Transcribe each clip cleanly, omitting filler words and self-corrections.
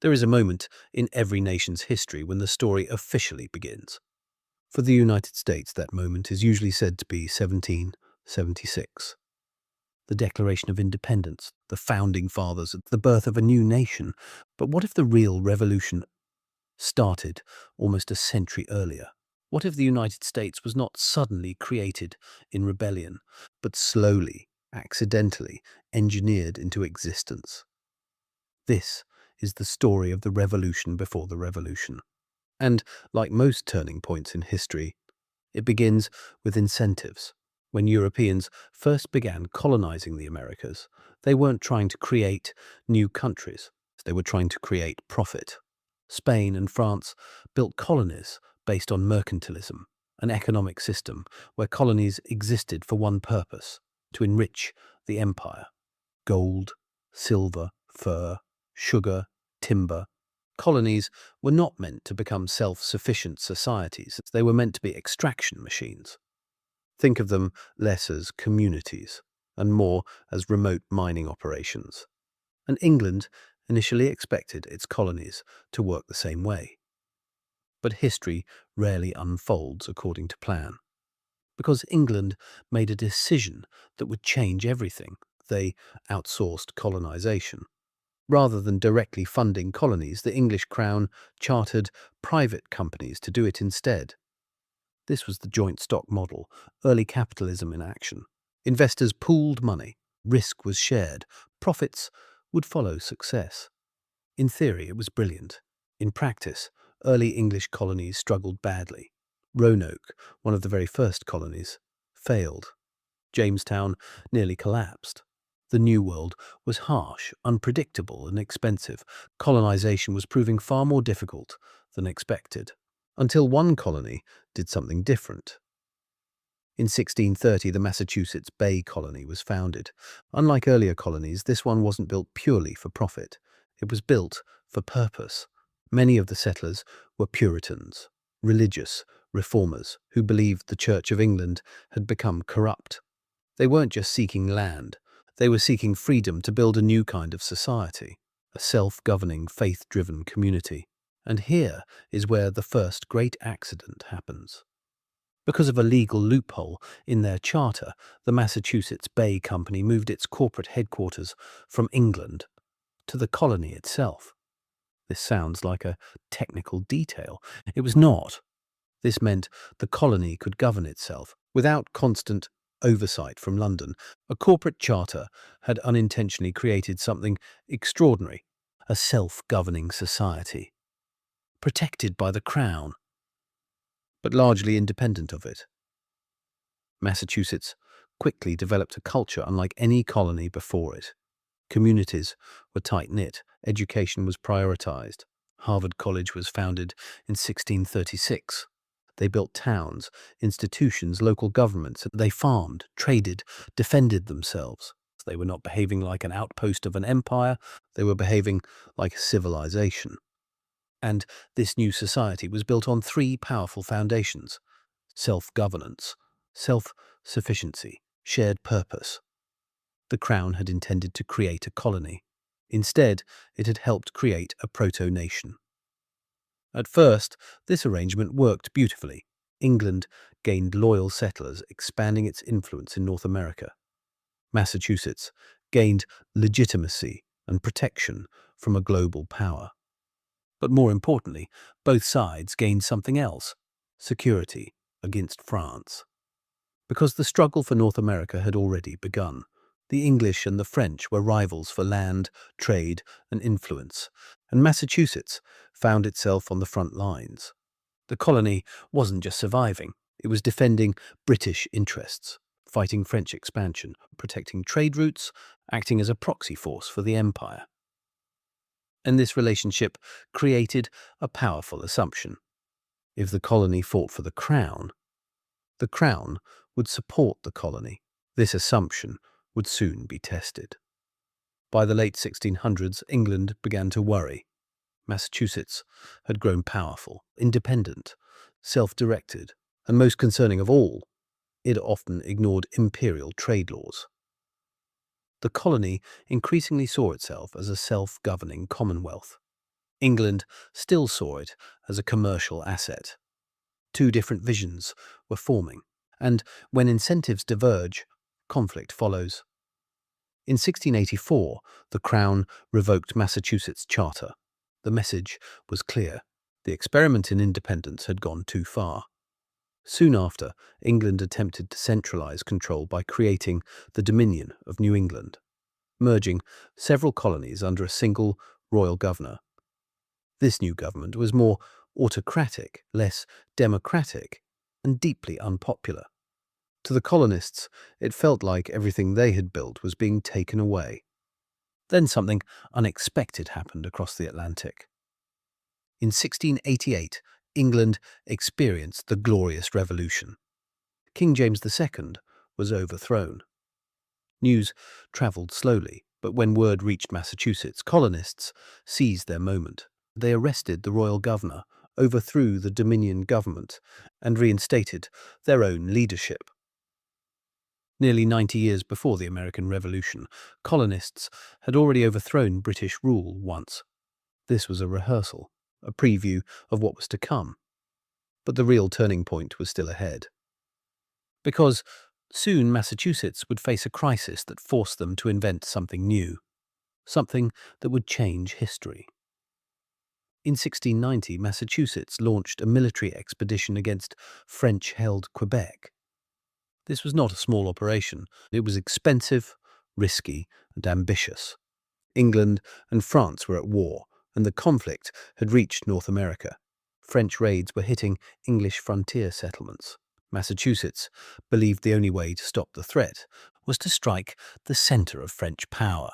There is a moment in every nation's history when the story officially begins. For the United States, that moment is usually said to be 1776. The Declaration of Independence, the Founding Fathers, the birth of a new nation. But what if the real revolution started almost a century earlier? What if the United States was not suddenly created in rebellion, but slowly, accidentally engineered into existence? This is the story of the revolution before the revolution. And like most turning points in history, it begins with incentives. When Europeans first began colonizing the Americas, they weren't trying to create new countries. They were trying to create profit. Spain and France built colonies based on mercantilism, an economic system where colonies existed for one purpose: to enrich the empire. Gold, silver, fur, sugar, timber. Colonies were not meant to become self-sufficient societies. They were meant to be extraction machines. Think of them less as communities and more as remote mining operations. And England initially expected its colonies to work the same way. But history rarely unfolds according to plan. Because England made a decision that would change everything, they outsourced colonization. Rather than directly funding colonies, the English crown chartered private companies to do it instead. This was the joint stock model, early capitalism in action. Investors pooled money, risk was shared, profits would follow success. In theory, it was brilliant. In practice, early English colonies struggled badly. Roanoke, one of the very first colonies, failed. Jamestown nearly collapsed. The New World was harsh, unpredictable, and expensive. Colonization was proving far more difficult than expected, until one colony did something different. In 1630, the Massachusetts Bay Colony was founded. Unlike earlier colonies, this one wasn't built purely for profit. It was built for purpose. Many of the settlers were Puritans, religious reformers who believed the Church of England had become corrupt. They weren't just seeking land. They were seeking freedom to build a new kind of society, a self-governing, faith-driven community. And here is where the first great accident happens. Because of a legal loophole in their charter, the Massachusetts Bay Company moved its corporate headquarters from England to the colony itself. This sounds like a technical detail. It was not. This meant the colony could govern itself without constant oversight from London. A corporate charter had unintentionally created something extraordinary, a self-governing society, protected by the crown, but largely independent of it. Massachusetts quickly developed a culture unlike any colony before it. Communities were tight-knit, education was prioritized. Harvard College was founded in 1636. They built towns, institutions, local governments. They farmed, traded, defended themselves. They were not behaving like an outpost of an empire. They were behaving like a civilization. And this new society was built on three powerful foundations: self-governance, self-sufficiency, shared purpose. The crown had intended to create a colony. Instead, it had helped create a proto-nation. At first, this arrangement worked beautifully. England gained loyal settlers, expanding its influence in North America. Massachusetts gained legitimacy and protection from a global power. But more importantly, both sides gained something else: security against France. Because the struggle for North America had already begun. The English and the French were rivals for land, trade, and influence, and Massachusetts found itself on the front lines. The colony wasn't just surviving, it was defending British interests, fighting French expansion, protecting trade routes, acting as a proxy force for the empire. And this relationship created a powerful assumption. If the colony fought for the crown would support the colony. This assumption would soon be tested. By the late 1600s, England began to worry. Massachusetts had grown powerful, independent, self-directed, and most concerning of all, it often ignored imperial trade laws. The colony increasingly saw itself as a self-governing commonwealth. England still saw it as a commercial asset. Two different visions were forming, and when incentives diverge, conflict follows. In 1684, the Crown revoked Massachusetts' charter. The message was clear. The experiment in independence had gone too far. Soon after, England attempted to centralize control by creating the Dominion of New England, merging several colonies under a single royal governor. This new government was more autocratic, less democratic, and deeply unpopular. To the colonists, it felt like everything they had built was being taken away. Then something unexpected happened across the Atlantic. In 1688, England experienced the Glorious Revolution. King James II was overthrown. News travelled slowly, but when word reached Massachusetts, colonists seized their moment. They arrested the royal governor, overthrew the Dominion government, and reinstated their own leadership. Nearly 90 years before the American Revolution, colonists had already overthrown British rule once. This was a rehearsal, a preview of what was to come. But the real turning point was still ahead. Because soon Massachusetts would face a crisis that forced them to invent something new, something that would change history. In 1690, Massachusetts launched a military expedition against French-held Quebec. This was not a small operation. It was expensive, risky, and ambitious. England and France were at war, and the conflict had reached North America. French raids were hitting English frontier settlements. Massachusetts believed the only way to stop the threat was to strike the center of French power.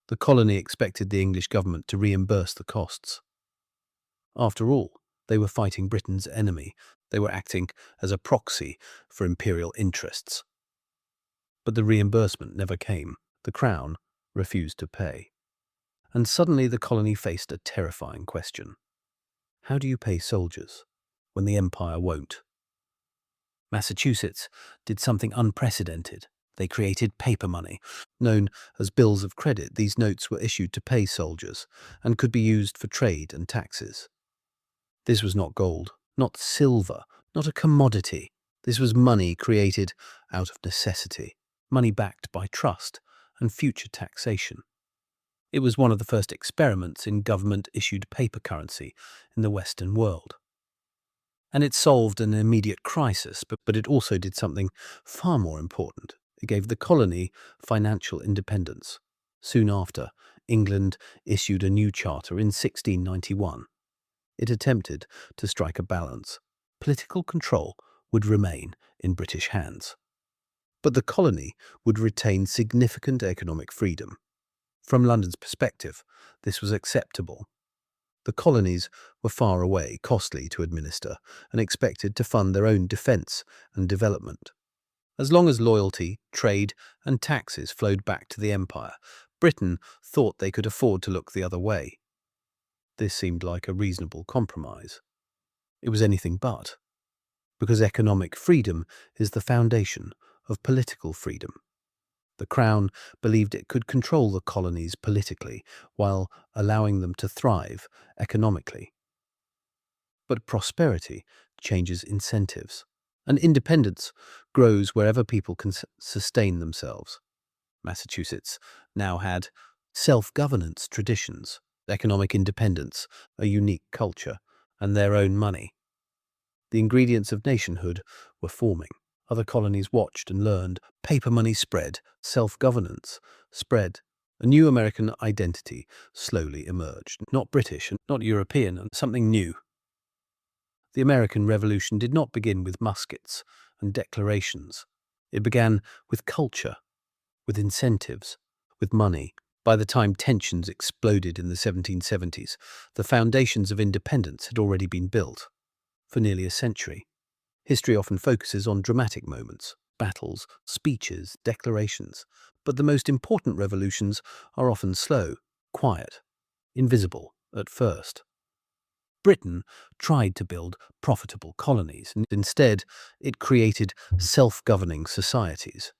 The colony expected the English government to reimburse the costs. After all, they were fighting Britain's enemy. They were acting as a proxy for imperial interests. But the reimbursement never came. The Crown refused to pay. And suddenly the colony faced a terrifying question. How do you pay soldiers when the empire won't? Massachusetts did something unprecedented. They created paper money. Known as bills of credit, these notes were issued to pay soldiers and could be used for trade and taxes. This was not gold, not silver, not a commodity. This was money created out of necessity, money backed by trust and future taxation. It was one of the first experiments in government-issued paper currency in the Western world. And it solved an immediate crisis, but it also did something far more important. It gave the colony financial independence. Soon after, England issued a new charter in 1691. It attempted to strike a balance. Political control would remain in British hands. But the colony would retain significant economic freedom. From London's perspective, this was acceptable. The colonies were far away, costly to administer, and expected to fund their own defence and development. As long as loyalty, trade, and taxes flowed back to the empire, Britain thought they could afford to look the other way. This seemed like a reasonable compromise. It was anything but, because economic freedom is the foundation of political freedom. The Crown believed it could control the colonies politically while allowing them to thrive economically. But prosperity changes incentives, and independence grows wherever people can sustain themselves. Massachusetts now had self-governance traditions, economic independence, a unique culture, and their own money. The ingredients of nationhood were forming. Other colonies watched and learned. Paper money spread. Self-governance spread. A new American identity slowly emerged. Not British and not European, and something new. The American Revolution did not begin with muskets and declarations. It began with culture, with incentives, with money. By the time tensions exploded in the 1770s, the foundations of independence had already been built. For nearly a century, history often focuses on dramatic moments, battles, speeches, declarations, but the most important revolutions are often slow, quiet, invisible at first. Britain tried to build profitable colonies, and instead it created self-governing societies.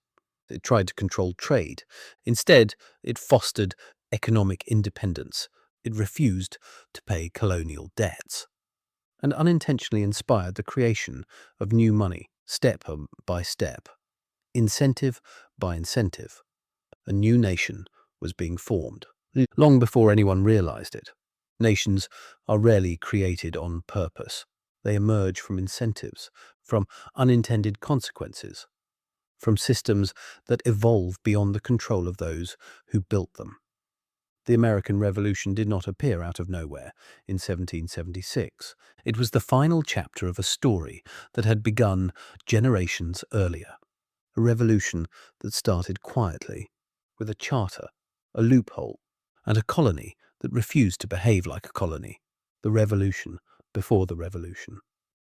It tried to control trade. Instead, it fostered economic independence. It refused to pay colonial debts and unintentionally inspired the creation of new money, step by step, incentive by incentive. A new nation was being formed, long before anyone realized it. Nations are rarely created on purpose. They emerge from incentives, from unintended consequences, from systems that evolve beyond the control of those who built them. The American Revolution did not appear out of nowhere in 1776. It was the final chapter of a story that had begun generations earlier. A revolution that started quietly, with a charter, a loophole, and a colony that refused to behave like a colony. The revolution before the revolution.